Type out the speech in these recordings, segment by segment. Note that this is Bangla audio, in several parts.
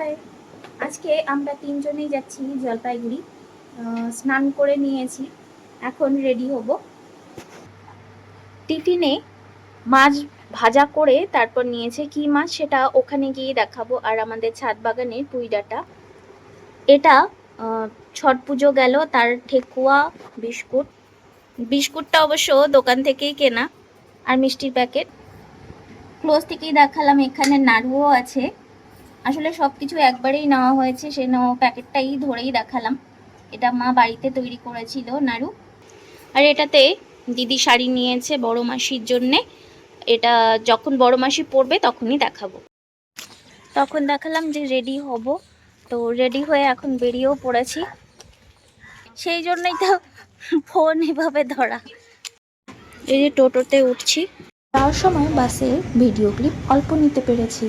হাই, আজকে আমরা তিনজনেই যাচ্ছি জলপাইগুড়ি। স্নান করে নিয়েছি, এখন রেডি হব। টিফিনে মাছ ভাজা করে তারপর নিয়েছে কি মাছ সেটা ওখানে গিয়ে দেখাবো। আর আমাদের ছাদ বাগানের পুঁই ডাঁটা, এটা ছট পুজো গেল, তার ঠেকুয়া, বিস্কুটটা অবশ্য দোকান থেকেই কেনা, আর মিষ্টির প্যাকেট। ক্লোজ থেকেই দেখালাম, এখানে নাড়ুও আছে। আসলে সবকিছু একবারেই নেওয়া হয়েছে, সে প্যাকেটটাই ধরেই দেখালাম। এটা মা বাড়িতে তৈরি করেছিল নাড়ু। আর এটাতে দিদি শাড়ি নিয়েছে বড় মাসির জন্যে। এটা যখন বড় মাসি পরবে তখনই দেখাবো। তখন দেখালাম যে রেডি হব, তো রেডি হয়ে এখন বেরিয়েও পড়েছি। সেই জন্যই তো ফোন এভাবে ধরা। এই যে টোটোতে উঠছি, যাওয়ার সময় বাসের ভিডিও ক্লিপ অল্প নিতে পেরেছি।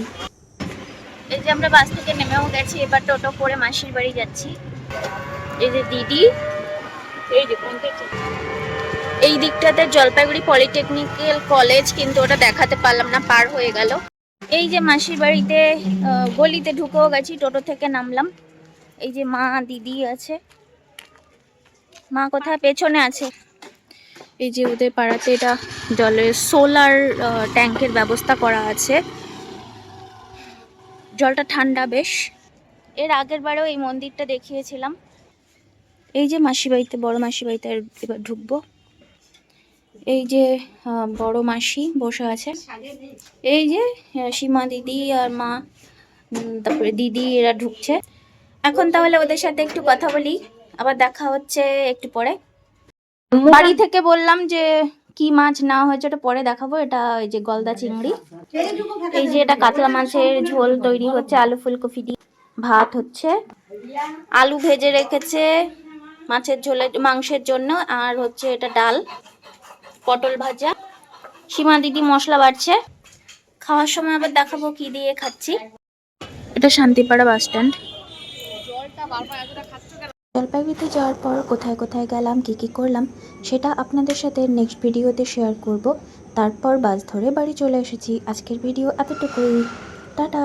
এই যে আমরা বাস থেকে নেমেও গেছি, এবার টোটো করে মাসির বাড়ি যাচ্ছি। এই যে দিদি, এই দিকটাতে জলপাইগুড়ি পলিটেকনিক্যাল কলেজ, কিন্তু ওটা দেখাতে পারলাম না, পার হয়ে গেল। এই যে মাসির বাড়িতে গলিতে ঢুকেও গেছি, টোটো থেকে নামলাম। এই যে মা দিদি আছে। মা কোথায়? পেছনে আছে। এই যে ওদের পাড়াতে এটা জলের সোলার ট্যাঙ্কের ব্যবস্থা করা আছে। জলটা ঠান্ডা বেশ। এর আগের বারেও এই মন্দিরটা দেখিয়েছিলাম। এই যে মাসি বাড়িতে, বড় মাসি বাড়িতে এবার ঢুকবো। এই যে বড় মাসি বসে আছে। এই যে সীমা দিদি আর মা, তারপরে দিদি, এরা ঢুকছে। এখন তাহলে ওদের সাথে একটু কথা বলি, আবার দেখা হচ্ছে একটু পরে। বাড়ি থেকে বললাম যে কি মাছ না হয়েছে ওটা পরে দেখাবো। এটা এই যে গলদা চিংড়ি। এই যে এটা কাতলা মাছের ঝোল তৈরি হচ্ছে, আলু ফুলকপি দিয়ে। ভাত হচ্ছে, আলু ভেজে রেখেছে মাছের ঝোলের মাংসের জন্য, আর হচ্ছে এটা ডাল, পটল ভাজা। সীমা দিদি মশলা বাড়ছে। খাওয়ার সময় আবার দেখাবো কি দিয়ে খাচ্ছি। এটা শান্তিপাড়া বাস স্ট্যান্ড। জলপাইগুড়িতে যাওয়ার পর কোথায় কোথায় গেলাম, কি কি করলাম, সেটা আপনাদের সাথে নেক্সট ভিডিওতে শেয়ার করব। তারপর বাস ধরে বাড়ি চলে এসেছি। আজকের ভিডিও এতটুকুই। টাটা।